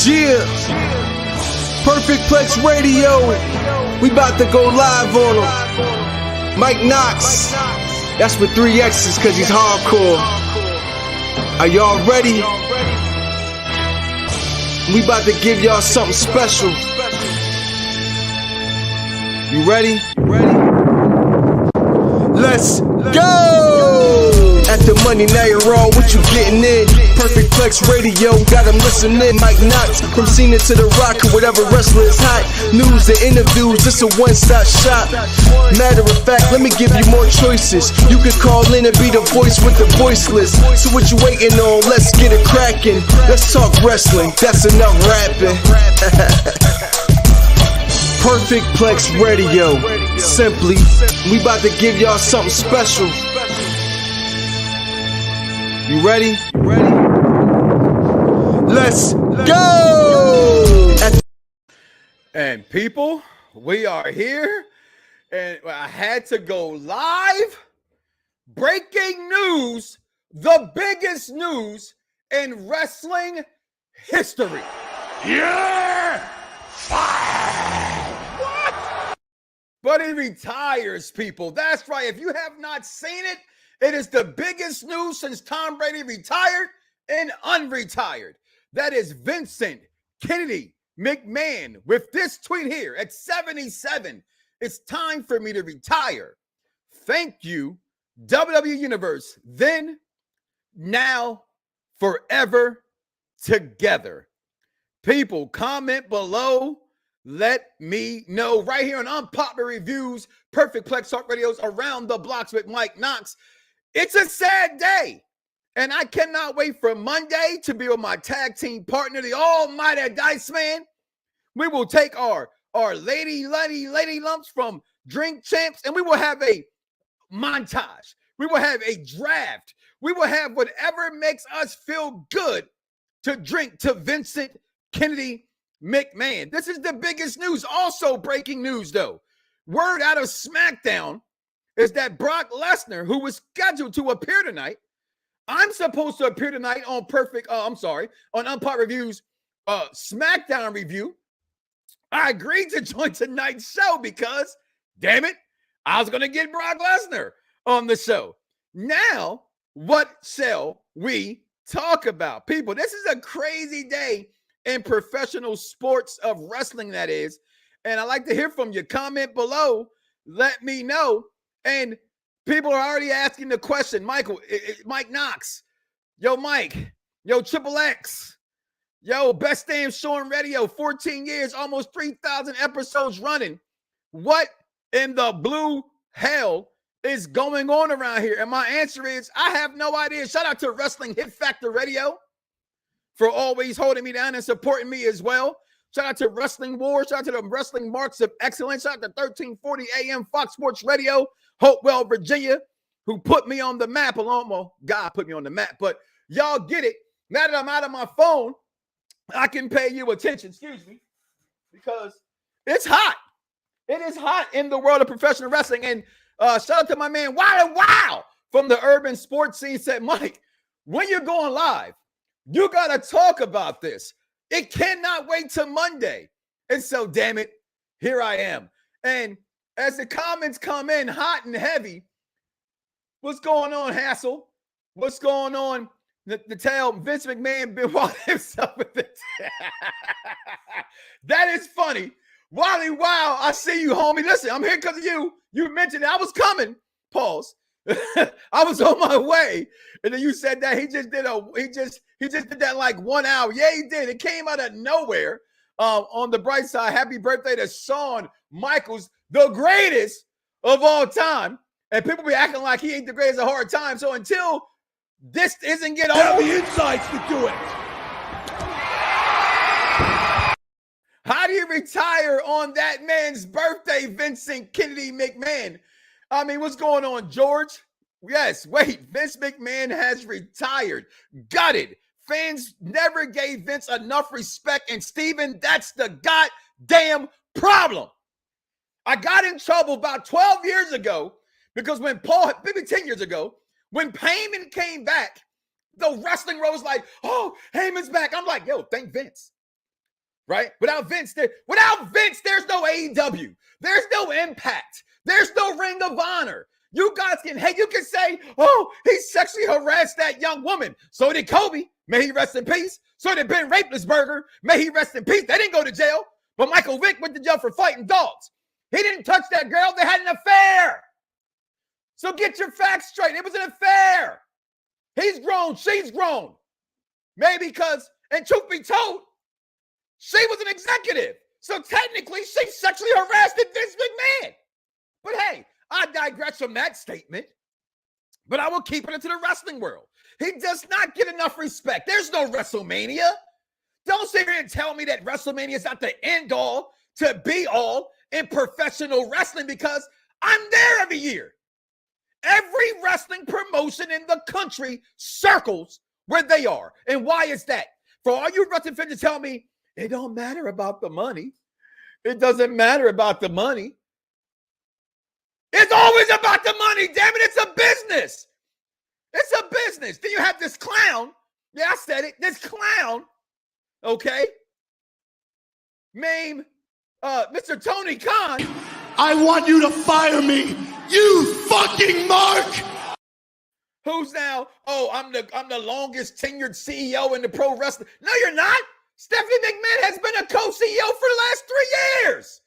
Yeah, Perfect Plex Radio. We about to go live on him. Knoxxx. That's with 3 X's cause he's hardcore. Are y'all ready? We about to give y'all something special. You ready? Let's go! At the money, now you're wrong, what you getting in? Perfect Plex Radio, got them listening. Knoxxx, from Cena to The Rock, or whatever wrestler is hot. News and interviews, this a one-stop shop. Matter of fact, let me give you more choices. You could call in and be the voice with the voiceless. So what you waiting on? Let's get it cracking. Let's talk wrestling, that's enough rapping. Perfect Plex Radio. Simply, we about to give y'all something special. You ready? Let's go! And people, we are here, and I had to go live. Breaking news, the biggest news in wrestling history. Yeah! But he retires, people. That's right. If you have not seen it, it is the biggest news since Tom Brady retired and unretired. That is Vincent Kennedy McMahon with this tweet here at 77. It's time for me to retire. Thank you, WWE Universe. Then, now, forever together. People, comment below. Let me know right here on Unpopular Reviews, Perfect Plex Talk Radios around the blocks with Knoxxx. It's a sad day, and I cannot wait for Monday to be with my tag team partner, the almighty Dice Man. We will take our lady lumps from Drink Champs, and we will have a montage. We will have a draft. We will have whatever makes us feel good to drink to Vincent Kennedy McMahon. This is the biggest news. Also breaking news, though. Word out of SmackDown is that Brock Lesnar, who was scheduled to appear tonight, I'm supposed to appear tonight on on Unpopular Reviews SmackDown review. I agreed to join tonight's show because, damn it, I was going to get Brock Lesnar on the show. Now, what shall we talk about? People, this is a crazy day in professional sports of wrestling, that is. And I'd like to hear from you. Comment below. Let me know. And people are already asking the question, Mike Knoxxx, yo, Mike, yo, Triple X, yo, best damn show on radio, 14 years, almost 3,000 episodes running. What in the blue hell is going on around here? And my answer is, I have no idea. Shout out to Wrestling Hit Factor Radio for always holding me down and supporting me as well. Shout out to Wrestling Wars. Shout out to the Wrestling Marks of Excellence. Shout out to 1340 AM Fox Sports Radio, Hopewell, Virginia, who put me on the map along. Well, God put me on the map, but y'all get it. Now that I'm out of my phone, I can pay you attention, excuse me, because it's hot. It is hot in the world of professional wrestling. And shout out to my man, Wow from the urban sports scene said, Mike, when you're going live, you got to talk about this. It cannot wait till Monday. And so, damn it, here I am. And as the comments come in hot and heavy, what's going on, Hassel? What's going on? The tail, Vince McMahon been walking himself with the That is funny. Wally, wow, I see you, homie. Listen, I'm here because of you. You mentioned it. I was coming. Pause. I was on my way. And then you said that he just did that like 1 hour. Yeah, he did. It came out of nowhere. On the bright side, happy birthday to Shawn Michaels, the greatest of all time. And people be acting like he ain't the greatest of hard time. So until this isn't get Have old, the insights to do it. how do you retire on that man's birthday, Vincent Kennedy McMahon? I mean, what's going on, George? Yes, wait, Vince McMahon has retired. Got it. Fans never gave Vince enough respect. And Steven, that's the goddamn problem. I got in trouble about 12 years ago because when maybe 10 years ago, when Heyman came back, the wrestling world was like, oh, Heyman's back. I'm like, yo, thank Vince. right? Without Vince, there's no AEW. There's no Impact. There's no Ring of Honor. You guys can say, oh, he sexually harassed that young woman. So did Kobe. May he rest in peace. So did Ben Roethlisberger. May he rest in peace. They didn't go to jail. But Michael Vick went to jail for fighting dogs. He didn't touch that girl. They had an affair. So get your facts straight. It was an affair. He's grown. She's grown. Maybe because, and truth be told, she was an executive. So technically, she sexually harassed Vince McMahon. But hey, I digress from that statement. But I will keep it into the wrestling world. He does not get enough respect. There's no WrestleMania. Don't sit here and tell me that WrestleMania is not the end all to be all in professional wrestling, because I'm there every year. Every wrestling promotion in the country circles where they are. And why is that? For all you wrestling fans to tell me, it don't matter about the money. It doesn't matter about the money. It's always about the money, damn it. It's a business. It's a business. Then you have this clown. Yeah, I said it. This clown, okay, named Mr. Tony Khan. I want you to fire me, you fucking mark! Who's now, oh, I'm the longest tenured CEO in the pro wrestling. No, you're not. Stephanie McMahon has been a co-CEO for the last 3 years.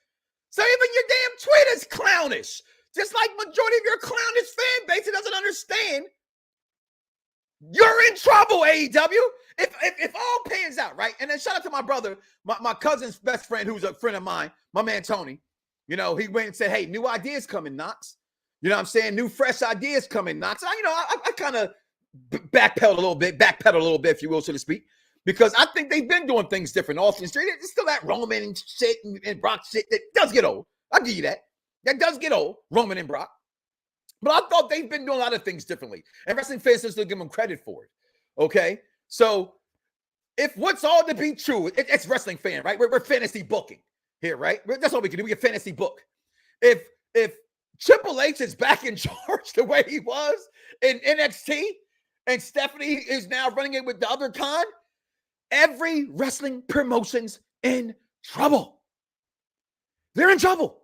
So even your damn tweet is clownish. Just like majority of your clownish fan base that doesn't understand. You're in trouble, AEW. If all pans out, right? And then shout out to my brother, my cousin's best friend, who's a friend of mine, my man Tony. You know, he went and said, hey, new ideas coming, Knoxxx. You know what I'm saying? New, fresh ideas coming, Knoxxx. I kind of backpedal a little bit, if you will, so to speak, because I think they've been doing things different. Austin Street, it's still that Roman and shit and Brock shit that does get old. I'll give you that. That does get old, Roman and Brock. But I thought they've been doing a lot of things differently. And wrestling fans still give them credit for it. Okay? So if what's all to be true, it's wrestling fan, right? We're fantasy booking here, right? That's all we can do. We get fantasy book. If Triple H is back in charge the way he was in NXT, and Stephanie is now running it with the other Khan, every wrestling promotion's in trouble. They're in trouble.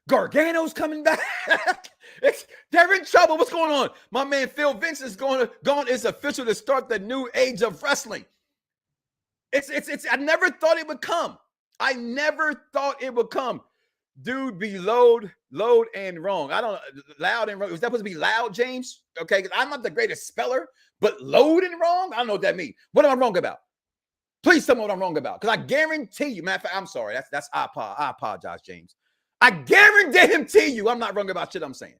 Gargano's coming back. They're in trouble. What's going on? My man Phil Vince is gone. It's official to start the new age of wrestling. It's I never thought it would come. I never thought it would come. Dude, be loud and wrong. I don't know. Loud and wrong. Was that supposed to be loud, James? Okay, because I'm not the greatest speller, but load and wrong? I don't know what that means. What am I wrong about? Please tell me what I'm wrong about. Because I guarantee you, matter of fact, I'm sorry. I apologize, James. I guarantee you I'm not wrong about shit I'm saying.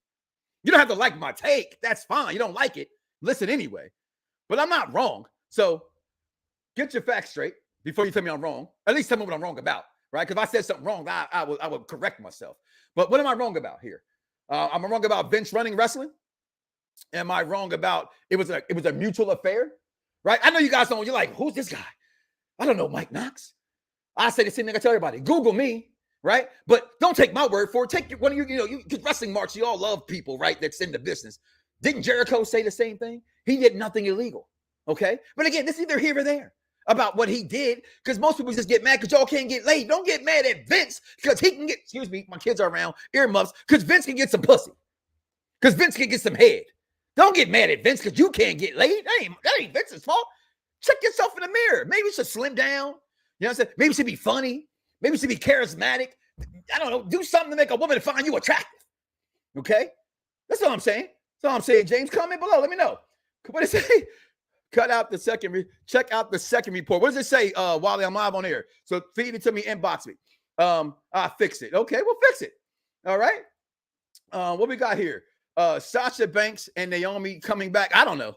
You don't have to like my take. That's fine. You don't like it. Listen anyway. But I'm not wrong. So get your facts straight before you tell me I'm wrong. At least tell me what I'm wrong about, right? Because if I said something wrong, I would correct myself. But what am I wrong about here? Am I wrong about Vince running wrestling? Am I wrong about it was a mutual affair? Right? I know you guys don't. You're like, who's this guy? I don't know Mike Knoxxx. I say the same thing I tell everybody. Google me. Right? But don't take my word for it. Take one of you wrestling marks, you all love people, right? That's in the business. Didn't Jericho say the same thing? He did nothing illegal. Okay. But again, this is either here or there about what he did, because most people just get mad because y'all can't get laid. Don't get mad at Vince because he can get, excuse me, my kids are around, earmuffs, because Vince can get some pussy. Because Vince can get some head. Don't get mad at Vince because you can't get laid. That ain't Vince's fault. Check yourself in the mirror. Maybe you should slim down. You know what I'm saying? Maybe you should be funny. Maybe you should be charismatic. I don't know. Do something to make a woman find you attractive. Okay? That's all I'm saying. That's all I'm saying, James. Comment below. Let me know. What does it say? Check out the second report. What does it say, Wally? I'm live on air. So feed it to me, inbox me. I'll fix it. Okay, we'll fix it. All right. What we got here? Sasha Banks and Naomi coming back. I don't know.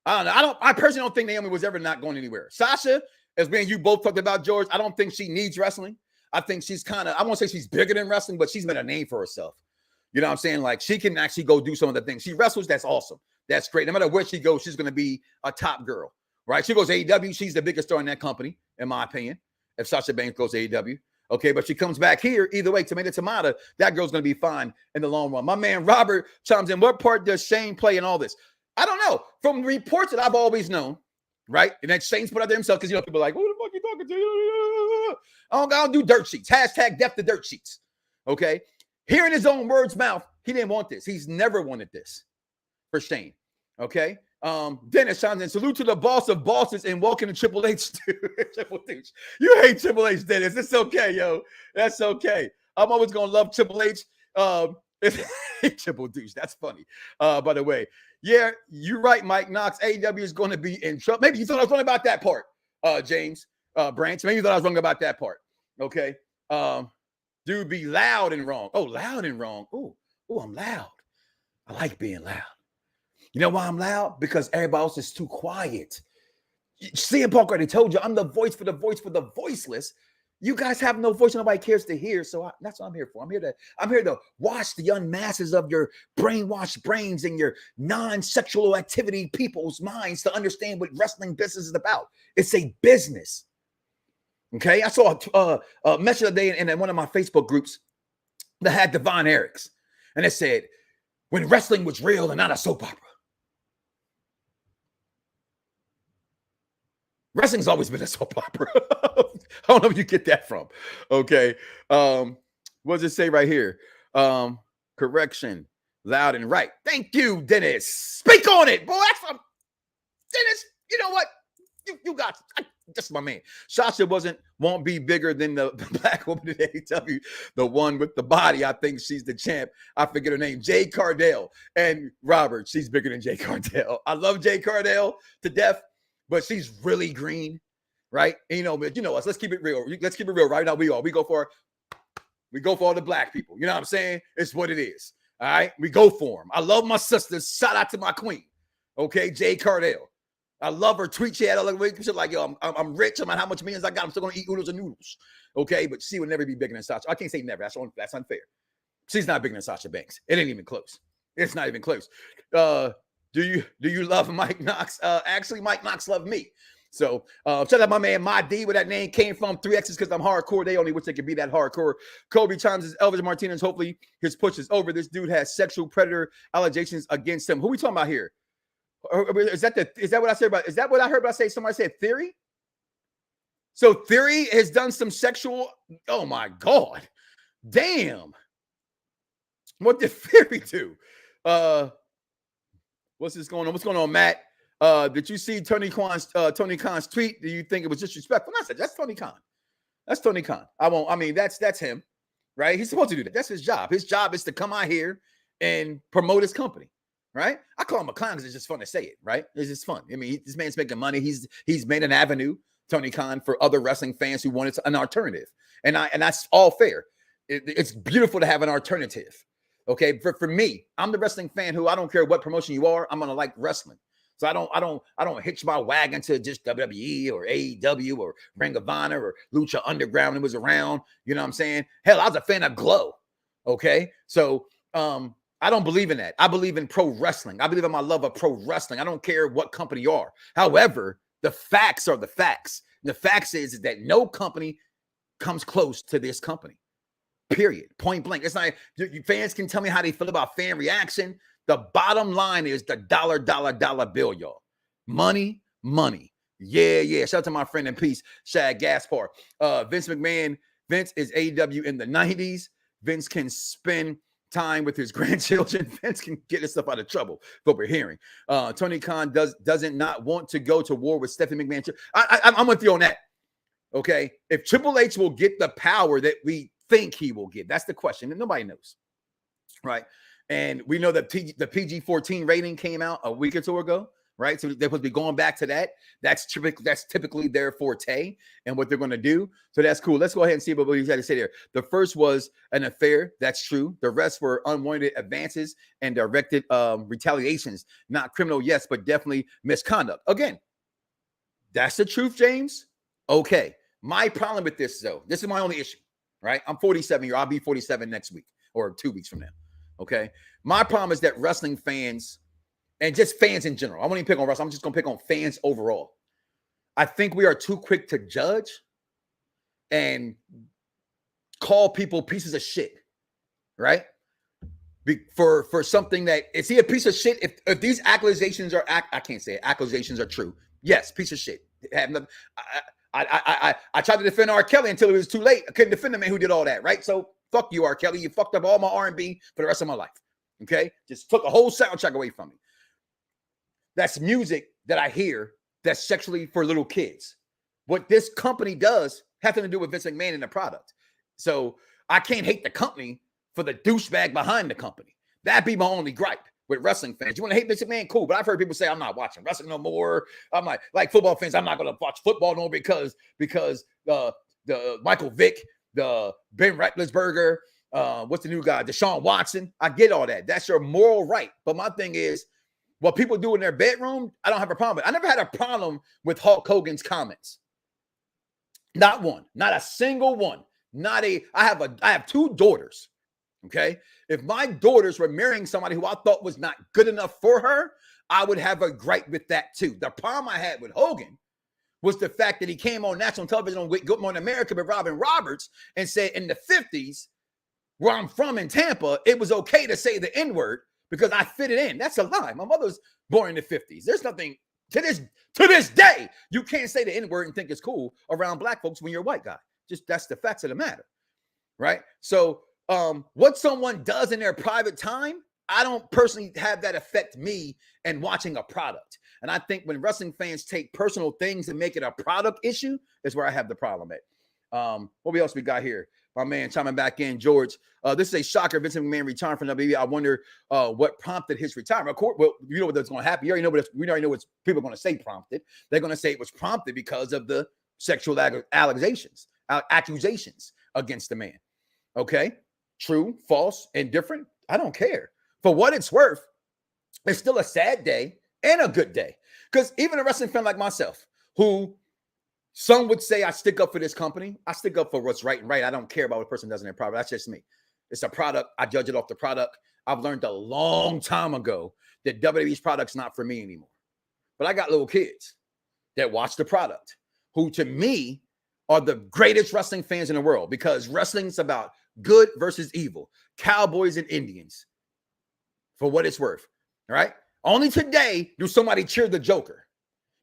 I personally don't think Naomi was ever not going anywhere. Sasha, as being you both talked about, George, I don't think she needs wrestling. I think she's kind of, I won't say she's bigger than wrestling, but she's made a name for herself. You know what I'm saying? Like, she can actually go do some of the things. She wrestles, that's awesome. That's great. No matter where she goes, she's going to be a top girl, right? She goes to AEW, she's the biggest star in that company, in my opinion, if Sasha Banks goes to AEW. Okay, but she comes back here, either way, tomato, that girl's going to be fine in the long run. My man Robert chimes in, what part does Shane play in all this? I don't know. From reports that I've always known, right? And then Shane's put out there himself because, you know, people are like, who the fuck you talking to? I don't do dirt sheets. Hashtag death to dirt sheets. Okay. Hearing his own words mouth, he didn't want this. He's never wanted this for Shane. Okay. Dennis chimes in. Salute to the boss of bosses and welcome to Triple H. Triple H. You hate Triple H, Dennis. It's okay, yo. That's okay. I'm always gonna love Triple H. Triple douche. That's funny. By the way, yeah, you're right, Mike Knoxxx. AEW is going to be in trouble. Maybe you thought I was wrong about that part, James Branch. Maybe you thought I was wrong about that part. Okay. Dude, be loud and wrong. Oh, loud and wrong. Oh, I'm loud. I like being loud. You know why I'm loud? Because everybody else is too quiet. CM Punk already told you I'm the voice for the voiceless. You guys have no voice. Nobody cares to hear. So that's what I'm here for. I'm here to wash the young masses of your brainwashed brains and your non-sexual activity people's minds to understand what wrestling business is about. It's a business. Okay. I saw a message today in one of my Facebook groups that had Devon Eriks, and it said, when wrestling was real and not a soap opera. Wrestling's always been a soap opera. I don't know where you get that from. Okay. What does it say right here? Correction. Loud and right. Thank you, Dennis. Speak on it. Boy, that's from Dennis. You know what? You got this is my man. Sasha won't be bigger than the black woman in AEW, the one with the body. I think she's the champ. I forget her name. Jade Cardell. And Robert, she's bigger than Jade Cardell. I love Jade Cardell to death, but she's really green, right? And you know us. Let's keep it real. Let's keep it real. Right now, we go for all the black people. You know what I'm saying? It's what it is. All right, we go for them. I love my sisters. Shout out to my queen. Okay, Jade Cardell. I love her tweet. She had all the like, yo, I'm rich. I'm how much millions I got. I'm still gonna eat oodles and noodles. Okay, but she would never be bigger than Sasha. I can't say never. That's unfair. She's not bigger than Sasha Banks. It ain't even close. It's not even close. Do you love Mike Knoxxx? Actually, Mike Knoxxx loved me. So shout out my man, my D, where that name came from. 3 X's because I'm hardcore. They only wish they could be that hardcore. Kobe chimes is Elvis Martinez. Hopefully his push is over. This dude has sexual predator allegations against him. Who we talking about here? Is that what I said about? Is that what I heard about? Say somebody said Theory. So Theory has done some sexual. Oh my God, damn! What did Theory do? What's going on? What's going on, Matt? Did you see Tony Khan's tweet? Do you think it was disrespectful? No, I said that's Tony Khan. That's Tony Khan. That's him, right? He's supposed to do that. That's his job. His job is to come out here and promote his company. Right? I call him a clown because it's just fun to say it, right? It's just fun. I mean, this man's making money. He's made an avenue, Tony Khan, for other wrestling fans who wanted an alternative. And that's all fair. It's beautiful to have an alternative. Okay. For me, I'm the wrestling fan who I don't care what promotion you are, I'm gonna like wrestling. So I don't hitch my wagon to just WWE or AEW or Ring of Honor or Lucha Underground when it was around. You know what I'm saying? Hell, I was a fan of Glow. Okay. So I don't believe in that. I believe in pro wrestling. I believe in my love of pro wrestling. I don't care what company you are. However, the facts are the facts. The facts is that no company comes close to this company. Period. Point blank. It's not, fans can tell me how they feel about fan reaction. The bottom line is the dollar bill, y'all. Money. Yeah. Shout out to my friend in peace, Shad Gaspar. Vince McMahon. Vince is AEW in the 90s. Vince can spend time with his grandchildren. Vince can get himself out of trouble. What we're hearing, Tony Khan doesn't not want to go to war with Stephanie McMahon. I'm with you on that. Okay, if Triple H will get the power that we think he will get, that's the question, and nobody knows, right? And we know that the PG-14 rating came out a week or two ago, right? So they're supposed to be going back to that. That's typically their forte and what they're going to do. So that's cool. Let's go ahead and see what he's had to say there. The first was an affair. That's true. The rest were unwanted advances and directed retaliations. Not criminal, yes, but definitely misconduct. Again, that's the truth, James. Okay. My problem with this, though, this is my only issue, right? I'm 47 here. I'll be 47 next week or 2 weeks from now. Okay. My problem is that wrestling fans and just fans in general, I won't even pick on wrestling. I'm just going to pick on fans overall. I think we are too quick to judge and call people pieces of shit, right? For something that, is he a piece of shit? If these accusations are, I can't say it, accusations are true. Yes, piece of shit. I tried to defend R. Kelly until it was too late. I couldn't defend the man who did all that, right? So fuck you, R. Kelly. You fucked up all my R&B for the rest of my life. Okay? Just took a whole soundtrack away from me. That's music that I hear that's sexually for little kids. What this company does has nothing to do with Vince McMahon and the product. So I can't hate the company for the douchebag behind the company. That'd be my only gripe with wrestling fans. You want to hate Vince McMahon? Cool. But I've heard people say, I'm not watching wrestling no more. I'm like football fans, I'm not going to watch football no more because the Michael Vick, the Ben Roethlisberger, what's the new guy? Deshaun Watson. I get all that. That's your moral right. But my thing is, what people do in their bedroom, I don't have a problem with. I never had a problem with Hulk Hogan's comments. Not one. Not a single one. I have 2 daughters. Okay. If my daughters were marrying somebody who I thought was not good enough for her, I would have a gripe with that too. The problem I had with Hogan was the fact that he came on national television on Good Morning America with Robin Roberts and said in the 50s, where I'm from in Tampa, it was okay to say the N-word because I fit it in. That's a lie. My mother's born in the 50s. There's nothing to this day. You can't say the N-word and think it's cool around black folks when you're a white guy. Just that's the facts of the matter. Right. So what someone does in their private time, I don't personally have that affect me and watching a product. And I think when wrestling fans take personal things and make it a product issue is where I have the problem at. What else we got here? My man chiming back in, George. This is a shocker. Vince McMahon retired from WWE. I wonder what prompted his retirement. Of course, well, you know what's going to happen. We already know what people are going to say prompted. They're going to say it was prompted because of the sexual accusations against the man. Okay, true, false, indifferent. I don't care. For what it's worth, it's still a sad day and a good day. Because even a wrestling fan like myself, who some would say I stick up for this company, I stick up for what's right and right. I don't care about what a person does in their product. That's just me. It's a product. I judge it off the product. I've learned a long time ago that WWE's product's not for me anymore. But I got little kids that watch the product, who to me are the greatest wrestling fans in the world, because wrestling's about good versus evil, cowboys and Indians, for what it's worth. All right. Only today do somebody cheer the Joker,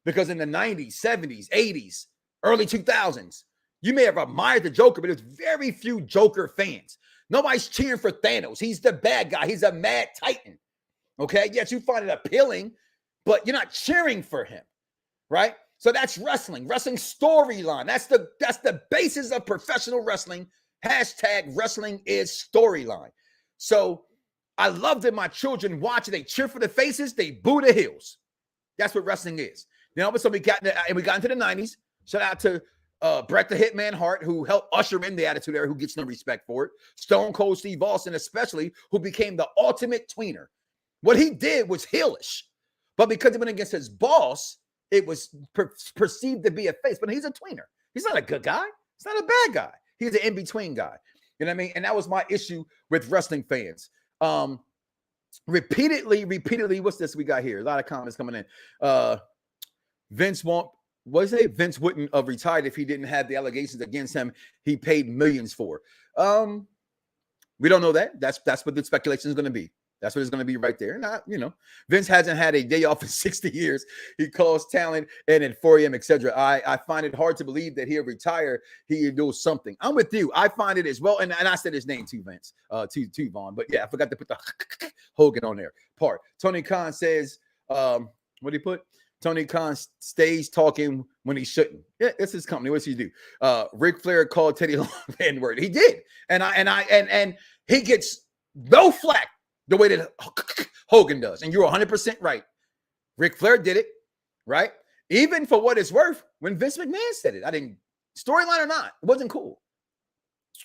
because in the 90s, 70s, 80s, early 2000s, you may have admired the Joker, but there's very few Joker fans. Nobody's cheering for Thanos. He's the bad guy. He's a mad titan. Okay. Yes, you find it appealing, but you're not cheering for him. Right. So that's wrestling storyline. That's the basis of professional wrestling. Hashtag wrestling is storyline. So I love that my children watch it. They cheer for the faces. They boo the heels. That's what wrestling is. Then all of a sudden we got into the 90s. Shout out to Bret the Hitman Hart, who helped usher in the Attitude Era, who gets no respect for it. Stone Cold Steve Austin, especially, who became the ultimate tweener. What he did was heelish, but because he went against his boss, it was perceived to be a face. But he's a tweener. He's not a good guy. He's not a bad guy. He's an in-between guy. You know what I mean? And that was my issue with wrestling fans. Repeatedly, what's this we got here? A lot of comments coming in. Vince wouldn't have retired if he didn't have the allegations against him he paid millions for. We don't know that. That's what the speculation is going to be. That's what it's going to be right there. Not, Vince hasn't had a day off in 60 years. He calls talent and at 4 a.m., etc. I find it hard to believe that he'll retire. He'll do something. I'm with you. I find it as well. And I said his name too, Vince, to Vaughn. But yeah, I forgot to put the Hogan on there part. Tony Khan says, what did he put? Tony Khan stays talking when he shouldn't. Yeah, it's his company. What's he do? Ric Flair called Teddy Long the N-word. He did. And he gets no flack the way that Hogan does. And you're 100% right. Ric Flair did it, right? Even for what it's worth, when Vince McMahon said it, I didn't, storyline or not, it wasn't cool,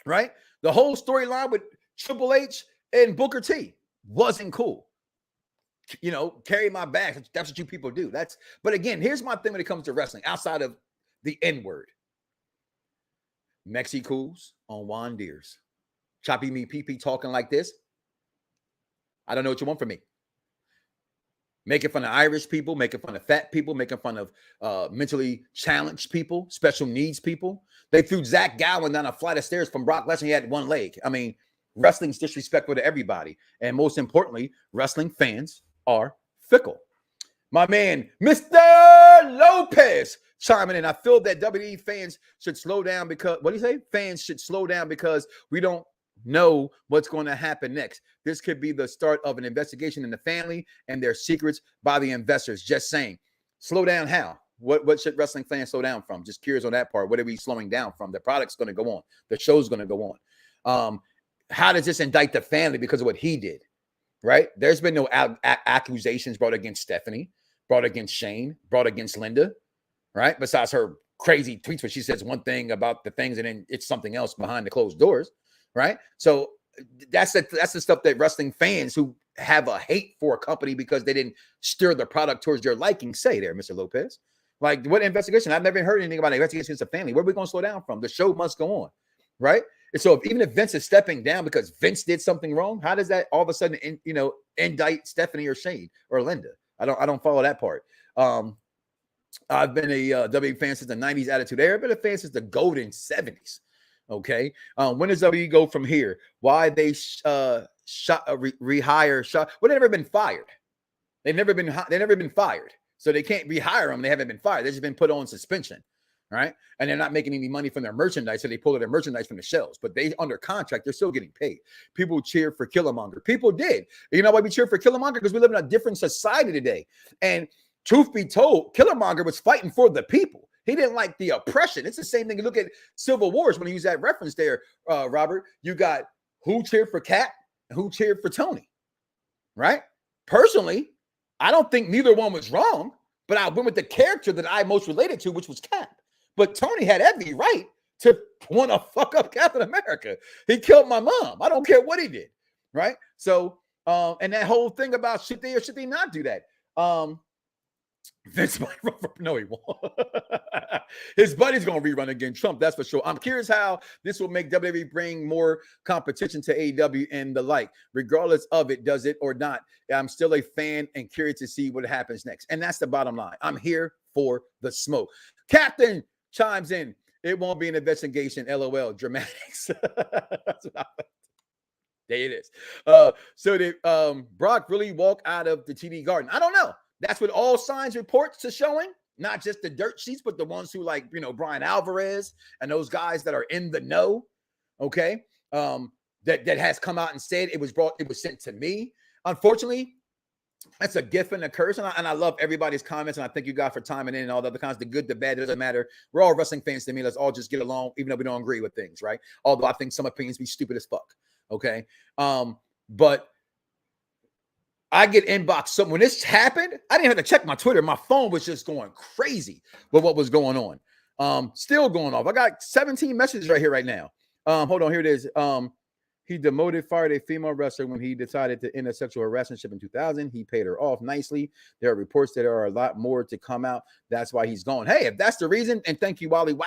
right? The whole storyline with Triple H and Booker T wasn't cool. Carry my bag. That's what you people do. But again, here's my thing when it comes to wrestling, outside of the N-word. Mexicools on Juan Deers. Choppy me pee talking like this. I don't know what you want from me. Making fun of Irish people, making fun of fat people, making fun of mentally challenged people, special needs people. They threw Zach Gowen down a flight of stairs from Brock Lesnar. He had one leg. I mean, wrestling's disrespectful to everybody. And most importantly, wrestling fans are fickle. My man, Mr. Lopez, chiming in. I feel that WWE fans should slow down because, what do you say? Fans should slow down because we don't know what's going to happen next. This could be the start of an investigation in the family and their secrets by the investors. Just saying. Slow down how? What should wrestling fans slow down from? Just curious on that part. What are we slowing down from? The product's going to go on. The show's going to go on. How does this indict the family because of what he did? Right? There's been no accusations brought against Stephanie, brought against Shane, brought against Linda, right? Besides her crazy tweets where she says one thing about the things and then it's something else behind the closed doors, right? So that's the stuff that wrestling fans who have a hate for a company because they didn't steer the product towards their liking say there, Mr. Lopez. Like, what investigation? I've never heard anything about an investigation against the family. Where are we going to slow down from? The show must go on, right? And so even if Vince is stepping down because Vince did something wrong, how does that all of a sudden, indict Stephanie or Shane or Linda? I don't follow that part. I've been a W fan since the 90s Attitude Era, but a fan since the golden 70s. Okay. When does WWE go from here? Why they rehire? Well, they've never been fired. They've never been fired. So they can't rehire them. They haven't been fired. They've just been put on suspension. Right. And they're not making any money from their merchandise. So they pull their merchandise from the shelves, but they under contract, they're still getting paid. People cheer for Killmonger. People did. You know why we cheer for Killmonger? Because we live in a different society today. And truth be told, Killmonger was fighting for the people. He didn't like the oppression. It's the same thing. You look at Civil Wars when you use that reference there, Robert. You got who cheered for Cap and who cheered for Tony. Right. Personally, I don't think neither one was wrong, but I went with the character that I most related to, which was Cap. But Tony had every right to want to fuck up Captain America. He killed my mom. I don't care what he did. Right. So, and that whole thing about should they or should they not do that? Vince might run for, no, he won't. His buddy's going to rerun against Trump. That's for sure. I'm curious how this will make WWE bring more competition to AEW and the like. Regardless of it, does it or not, I'm still a fan and curious to see what happens next. And that's the bottom line. I'm here for the smoke. Captain chimes in. It won't be an investigation. LOL. Dramatics. There it is. So did Brock really walk out of the TD Garden? I don't know. That's what all signs reports are showing. Not just the dirt sheets, but the ones who like, Brian Alvarez and those guys that are in the know. Okay. That has come out and said it was sent to me. Unfortunately, that's a gift and a curse. And I love everybody's comments. And I thank you guys for timing in and all the other kinds, the good, the bad, it doesn't matter. We're all wrestling fans to me. Let's all just get along, even though we don't agree with things, right? Although I think some opinions be stupid as fuck. Okay. But I get inbox. So when this happened, I didn't have to check my Twitter. My phone was just going crazy with what was going on. Still going off. I got 17 messages right here right now. Hold on. Here it is. He fired a female wrestler when he decided to end a sexual harassment in 2000. He paid her off nicely. There are reports that there are a lot more to come out. That's why he's gone. Hey, if that's the reason, and thank you, Wally, wow,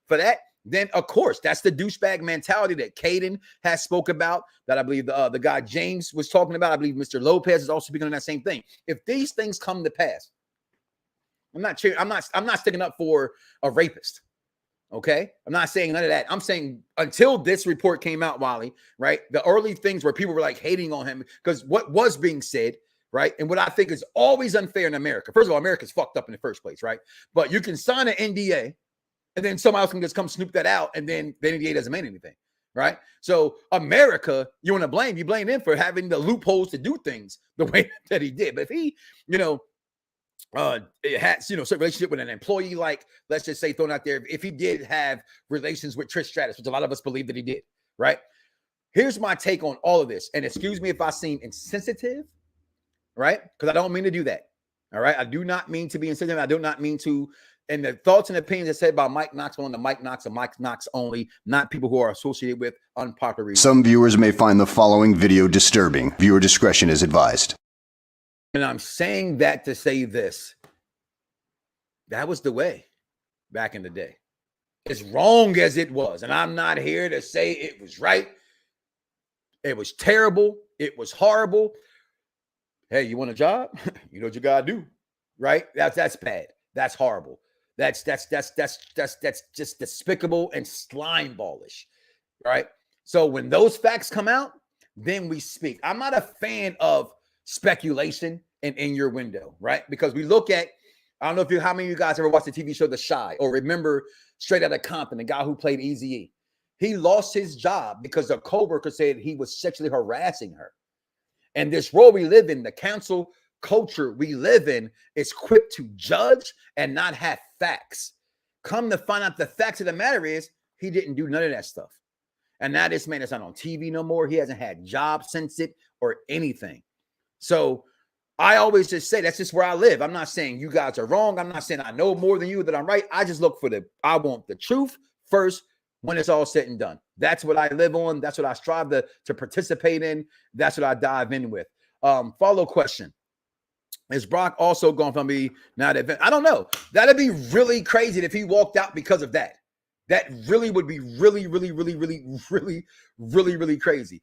for that, then of course, that's the douchebag mentality that Caden has spoke about, that I believe the guy James was talking about. I believe Mr. Lopez is also speaking on that same thing. If these things come to pass, I'm not sticking up for a rapist. Okay. I'm not saying none of that. I'm saying until this report came out, Wally, right? The early things where people were like hating on him because what was being said, right? And what I think is always unfair in America. First of all, America's fucked up in the first place, right? But you can sign an NDA and then someone else can just come snoop that out and then the NDA doesn't mean anything, right? So America, you want to blame, you blame him for having the loopholes to do things the way that he did. But if he, it has, certain relationship with an employee, like, let's just say thrown out there, if he did have relations with Trish Stratus, which a lot of us believe that he did, right? Here's my take on all of this. And excuse me if I seem insensitive, right? Because I don't mean to do that. All right. I do not mean to be insensitive. I do not mean to, and the thoughts and opinions that said by Mike Knoxxx on the Mike Knoxxx and Mike Knoxxx only, not people who are associated with unpopular reasons. Some viewers may find the following video disturbing. Viewer discretion is advised. And I'm saying that to say this. That was the way back in the day. As wrong as it was. And I'm not here to say it was right. It was terrible. It was horrible. Hey, you want a job? You know what you gotta do, right? That's bad. That's horrible. That's just despicable and slime ballish, right? So when those facts come out, then we speak. I'm not a fan of speculation in your window, right? Because we look at, I don't know if how many of you guys ever watched the TV show The Chi or remember Straight Outta Compton, the guy who played Eazy-E. He lost his job because a coworker said he was sexually harassing her. And this world we live in, the cancel culture we live in, is quick to judge and not have facts. Come to find out, the facts of the matter is he didn't do none of that stuff. And now this man is not on TV no more. He hasn't had jobs since it or anything. So I always just say that's just where I live. I'm not saying you guys are wrong. I'm not saying I know more than you, that I'm right. I just look for I want the truth first when it's all said and done. That's what I live on. That's what I strive to participate in. That's what I dive in with. Follow question. Is Brock also going to be now that I don't know. That'd be really crazy if he walked out because of that. That really would be really crazy.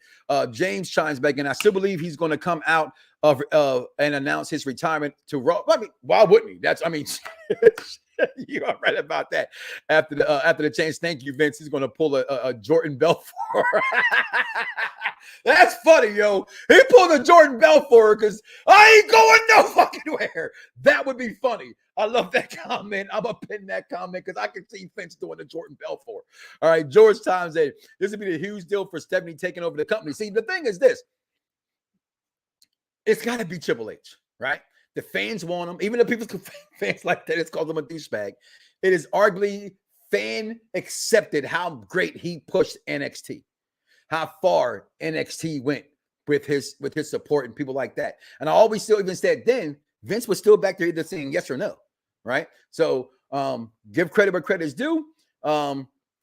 James chimes back in. I still believe he's going to come out of and announce his retirement to Raw. I mean, why wouldn't he? You are right about that. After the change, thank you, Vince. He's going to pull a Jordan Belfort. That's funny, yo. He pulled a Jordan Belfort because I ain't going no fucking where. That would be funny. I love that comment. I'm going to pin that comment because I can see Vince doing the Jordan Belfort. All right, George Times said, this would be a huge deal for Stephanie taking over the company. See, the thing is this. It's got to be Triple H, right? The fans want him. Even the people, fans like that, it's called him a douchebag. It is arguably fan accepted how great he pushed NXT, how far NXT went with his support and people like that. And I always still even said then Vince was still back there either saying yes or no, right? So give credit where credit is due.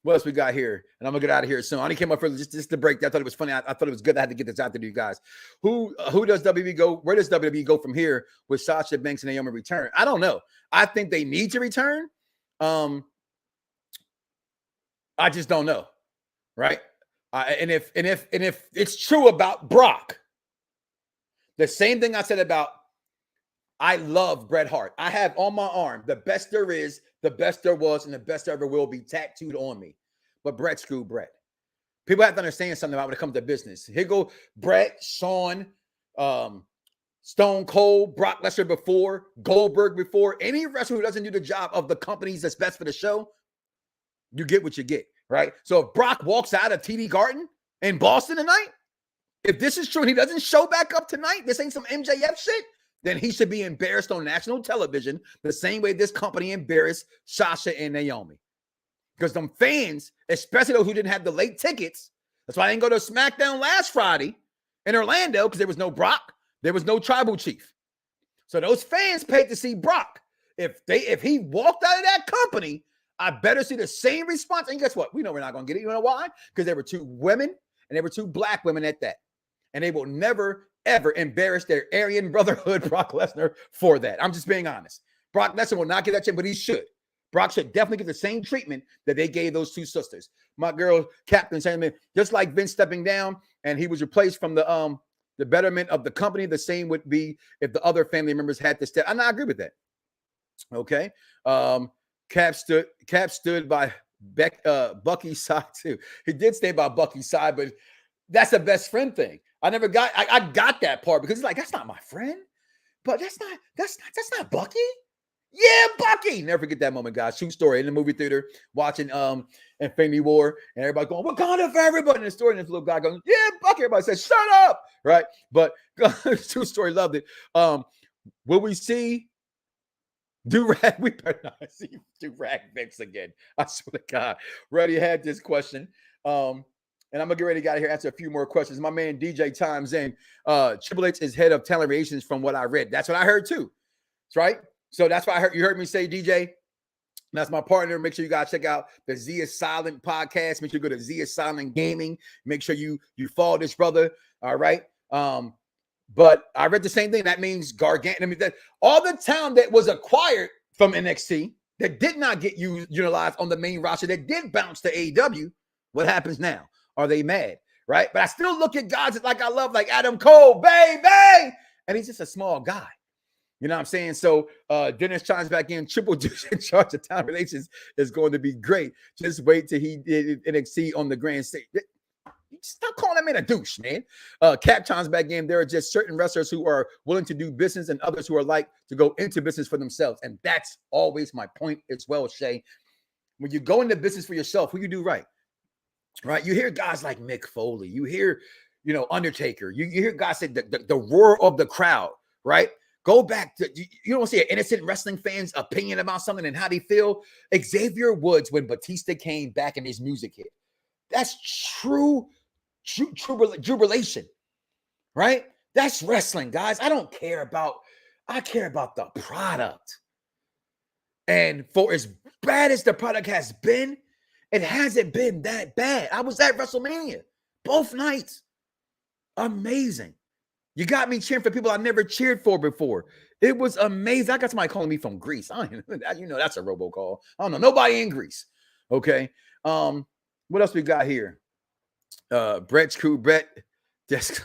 What else we got here? And I'm gonna get out of here soon. I only came up for just to break. I thought it was funny. I thought it was good. I had to get this out to you guys. Who does WWE go? Where does WWE go from here with Sasha Banks and Naomi return? I don't know. I think they need to return. I just don't know, right? And if it's true about Brock, the same thing I said about I love Bret Hart. I have on my arm the best there is, the best there was, and the best there ever will be tattooed on me. But Bret screwed Bret. People have to understand something about when it comes to business. Here go Bret, Shawn, Stone Cold, Brock Lesnar before, Goldberg before. Any wrestler who doesn't do the job of the companies that's best for the show, you get what you get, right? So if Brock walks out of TD Garden in Boston tonight, if this is true and he doesn't show back up tonight, this ain't some MJF shit, then he should be embarrassed on national television the same way this company embarrassed Sasha and Naomi. Because them fans, especially those who didn't have the late tickets, that's why I didn't go to SmackDown last Friday in Orlando, because there was no Brock, there was no Tribal Chief. So those fans paid to see Brock. If he walked out of that company, I better see the same response. And guess what? We know we're not going to get it. You know why? Because there were two women, and there were two black women at that. And they will never, ever embarrass their Aryan Brotherhood, Brock Lesnar, for that. I'm just being honest. Brock Lesnar will not get that chance, but he should. Brock should definitely get the same treatment that they gave those two sisters. My girl, Captain, saying, just like Vince stepping down and he was replaced from the betterment of the company, the same would be if the other family members had to step. And I agree with that. Okay. Cap stood by Bucky's side too. He did stay by Bucky's side, but that's a best friend thing. I got that part because he's like, that's not my friend, but that's not Bucky. Yeah, Bucky. Never forget that moment, guys. True story in the movie theater watching Infinity War, and everybody going, Wakanda for everybody in the story. And this little guy goes, yeah, Bucky. Everybody says, shut up, right? But true story, loved it. Will we see Do-Rag? We better not see Do-Rag Vince again. I swear to God. Already had this question. And I'm going to get ready to get out of here, answer a few more questions. My man DJ Times in. Triple H is head of talent relations from what I read. That's what I heard too. That's right. So that's why you heard me say DJ. That's my partner. Make sure you guys check out the Z is Silent podcast. Make sure you go to Z is Silent Gaming. Make sure you follow this brother. All right. But I read the same thing. That means Gargano. I mean, that all the talent that was acquired from NXT that did not get utilized on the main roster, that did bounce to AEW. What happens now? Are they mad? Right. But I still look at guys that like I love, like Adam Cole, baby. And he's just a small guy. You know what I'm saying? So Dennis chimes back in. Triple H in charge of talent relations is going to be great. Just wait till he did NXT on the grand stage. Stop calling that man a douche, man. Cap chimes back in. There are just certain wrestlers who are willing to do business and others who are like to go into business for themselves. And that's always my point as well, Shay. When you go into business for yourself, who you do right? Right? You hear guys like Mick Foley. You hear, Undertaker. You hear guys say the roar of the crowd, right? Go back to, you don't see an innocent wrestling fan's opinion about something and how they feel. Xavier Woods, when Batista came back and his music hit. That's true jubilation, right? That's wrestling, guys. I care about the product. And for as bad as the product has been, it hasn't been that bad. I was at WrestleMania both nights. Amazing. You got me cheering for people I never cheered for before. It was amazing. I got somebody calling me from Greece. That's a robocall. I don't know. Nobody in Greece. Okay. What else we got here? Brett's cool. Brett just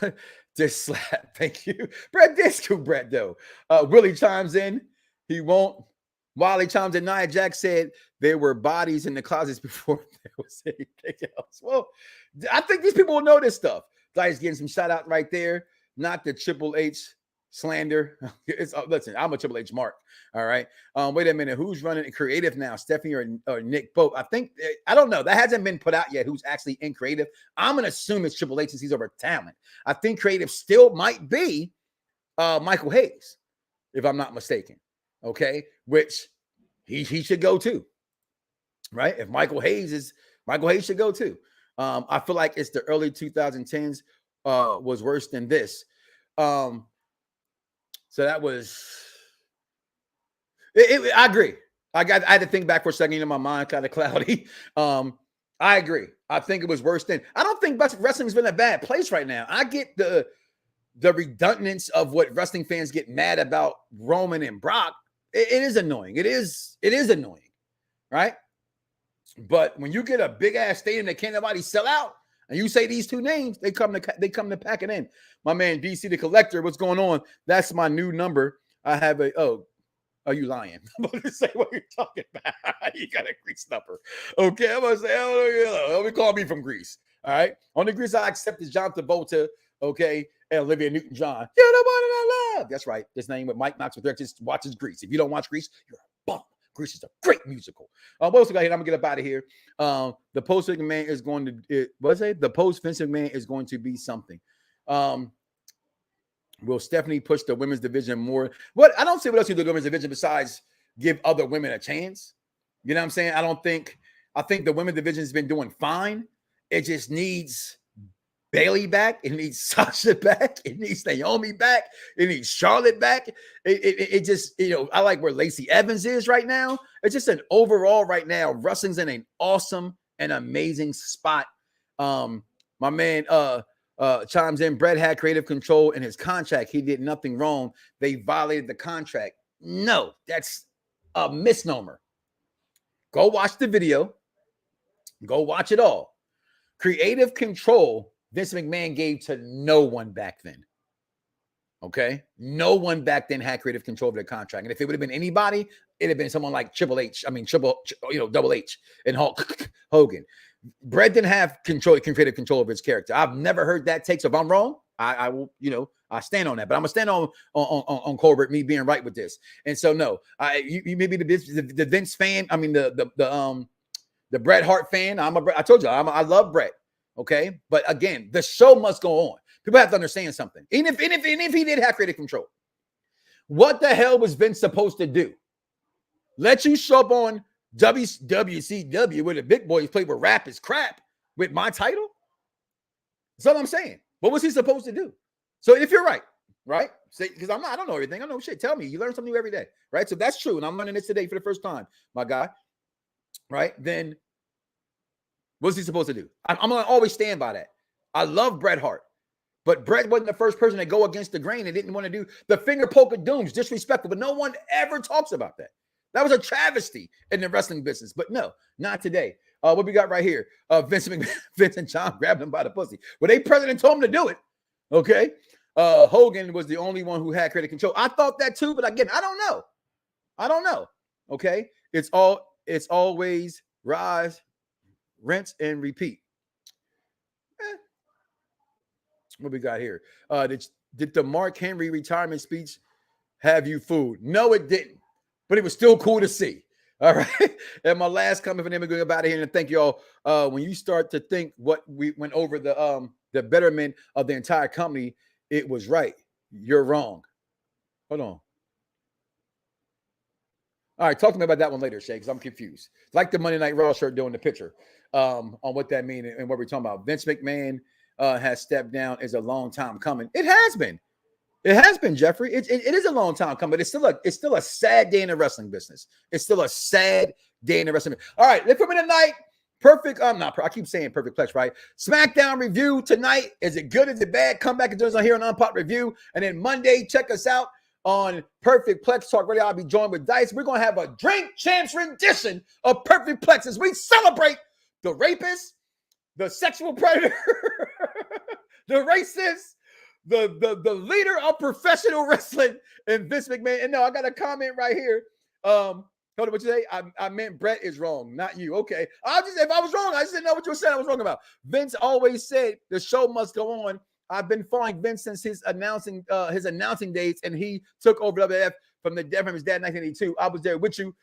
slap. Thank you. Brett this cool. Brett though. Willie chimes in. He won't. Wiley chimes in. Nia Jax said there were bodies in the closets before there was anything else. Well, I think these people will know this stuff. Guys getting some shout out right there. Not the Triple H slander. Listen, I'm a Triple H mark. All right. Wait a minute. Who's running creative now? Stephanie or Nick? Both. I don't know. That hasn't been put out yet. Who's actually in creative? I'm gonna assume it's Triple H since he's over talent. I think creative still might be Michael Hayes, if I'm not mistaken. Okay, which he should go too. Right? If Michael Hayes should go too. I feel like it's the early 2010s was worse than this. So that was it. I agree. I had to think back for a second. My mind kind of cloudy. I agree. I think it was worse than. I don't think wrestling's been a bad place right now. I get the redundance of what wrestling fans get mad about Roman and Brock. It is annoying. It is annoying, right? But when you get a big ass stadium that can't nobody sell out, and you say these two names, they come to pack it in. My man DC the Collector, what's going on? That's my new number. I have are you lying? I'm about to say what you're talking about. You got a Greece number. Okay, I'm gonna say, don't call me from Greece. All right. Only Greece I accept is John Travolta, okay, and Olivia Newton-John. You're the one that I love. That's right. This name with Mike Knoxxx with just watches Greece. If you don't watch Greece, you're a bum. Greece is a great musical. What else we got here? I'm gonna get up out of here. The post McMahon is going to the post Vince McMahon is going to be something. Will Stephanie push the women's division more? I don't see what else you do the women's division besides give other women a chance. You know what I'm saying? I think the women's division has been doing fine. It just needs Bailey back. It needs Sasha back. It needs Naomi back. It needs Charlotte back. It just, I like where Lacey Evans is right now. It's just an overall right now, wrestling's in an awesome and amazing spot. My man chimes in. Brett had creative control in his contract. He did nothing wrong. They violated the contract. No, that's a misnomer. Go watch the video. Go watch it all. Creative control Vince McMahon gave to no one back then. Okay? No one back then had creative control of their contract. And if it would have been anybody, it'd have been someone like Double H and Hulk Hogan. Brett didn't have creative control of his character. I've never heard that take. So if I'm wrong, I will, I stand on that. But I'm gonna stand on Colbert, me being right with this. And so no, you may be the Vince fan. I mean the Bret Hart fan. I told you I love Bret. Okay, but again, the show must go on. People have to understand something. Even if he did have creative control, what the hell was Vince supposed to do? Let you show up on WCW where the big boys play with rap is crap with my title? That's all I'm saying. What was he supposed to do? So if you're right, say, because I don't know everything. I know shit. Tell me. You learn something new every day, right? So that's true. And I'm learning this today for the first time, my guy. Right? Then what's he supposed to do? I'm going to always stand by that. I love Bret Hart, but Bret wasn't the first person to go against the grain and didn't want to do the finger poke of dooms, disrespectful, but no one ever talks about that. That was a travesty in the wrestling business, but no, not today. What we got right here? Vince and John grabbed him by the pussy. Well, they president told him to do it. Okay. Hogan was the only one who had creative control. I thought that too, but again, I don't know. Okay. It's always rise, rinse, and repeat. What we got here? Did the Mark Henry retirement speech have you fooled? No, it didn't. But it was still cool to see. All right. And my last comment for them going about it here, and thank y'all. When you start to think what we went over the betterment of the entire company, it was right. You're wrong. Hold on. All right, talk to me about that one later, Shay, because I'm confused. Like the Monday Night Raw shirt doing the picture on what that means and what we're talking about. Vince McMahon has stepped down is a long time coming. It has been. It has been, Jeffrey. It is a long time coming, but it's still a sad day in the wrestling business. It's still a sad day in the wrestling business. All right, let's put me tonight. Perfect. I keep saying Perfect Plex, right? SmackDown review tonight. Is it good? Is it bad? Come back and join us on here on Unpop Review. And then Monday, check us out on Perfect Plex Talk Radio. I'll be joined with Dice. We're going to have a Drink Champs rendition of Perfect Plex as we celebrate the rapist, the sexual predator, the racist, the leader of professional wrestling, and Vince McMahon. And no, I got a comment right here. Hold on, what you say? I meant Brett is wrong, not you. Okay. If I was wrong, I just didn't know what you were saying I was wrong about. Vince always said the show must go on. I've been following Vince since his announcing dates, and he took over WWF from his dad in 1982. I was there with you.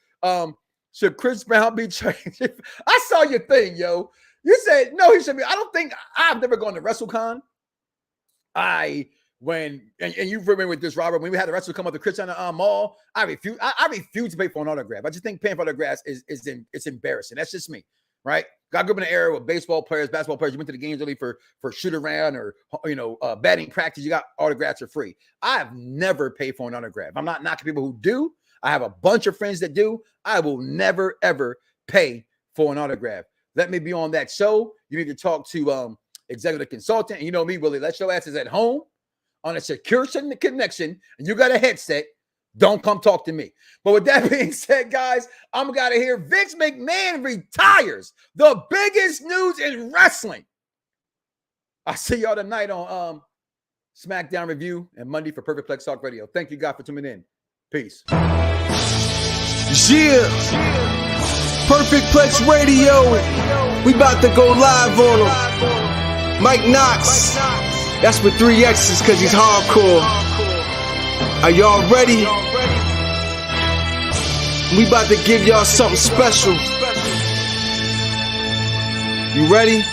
Should Chris Brown be changed? I saw your thing, yo. You said no, he should be. I don't think I've never gone to WrestleCon. And you remember with this, Robert, when we had the wrestler come up to Christiana Mall, I refuse to pay for an autograph. I just think paying for autographs is embarrassing. That's just me, right? I grew up in an era with baseball players, basketball players. You went to the games only for shoot around or batting practice. You got autographs for free. I've never paid for an autograph. I'm not knocking people who do. I have a bunch of friends that do. I will never ever pay for an autograph. Let me be on that show. You need to talk to executive consultant. And you know me, Willie. Let your asses at home on a secure connection, and you got a headset. Don't come talk to me. But with that being said, guys, I'm going to hear Vince McMahon retires. The biggest news in wrestling. I'll see y'all tonight on SmackDown Review and Monday for Perfect Plex Talk Radio. Thank you, guys, for tuning in. Peace. Yeah. Perfect Plex Radio. We about to go live on him. Mike Knoxxx. That's with 3 X's because he's hardcore. Are y'all ready? We about to give y'all something special. You ready?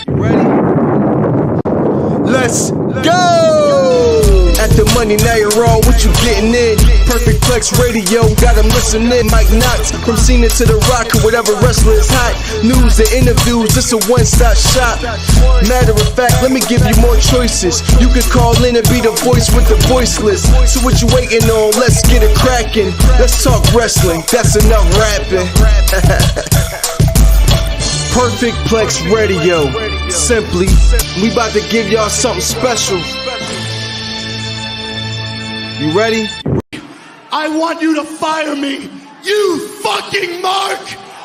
Let's go! At the Money Night Raw, what you getting in? Perfect Plex Radio, got them listening. Mike Knoxxx, from Cena to The Rock, or whatever wrestler is hot. News and interviews, this a one-stop shop. Matter of fact, let me give you more choices. You could call in and be the voice with the voiceless. So what you waiting on? Let's get it cracking. Let's talk wrestling, that's enough rapping. Perfect Plex Radio. Simply, we about to give y'all something special. You ready? I want you to fire me, you fucking Mark!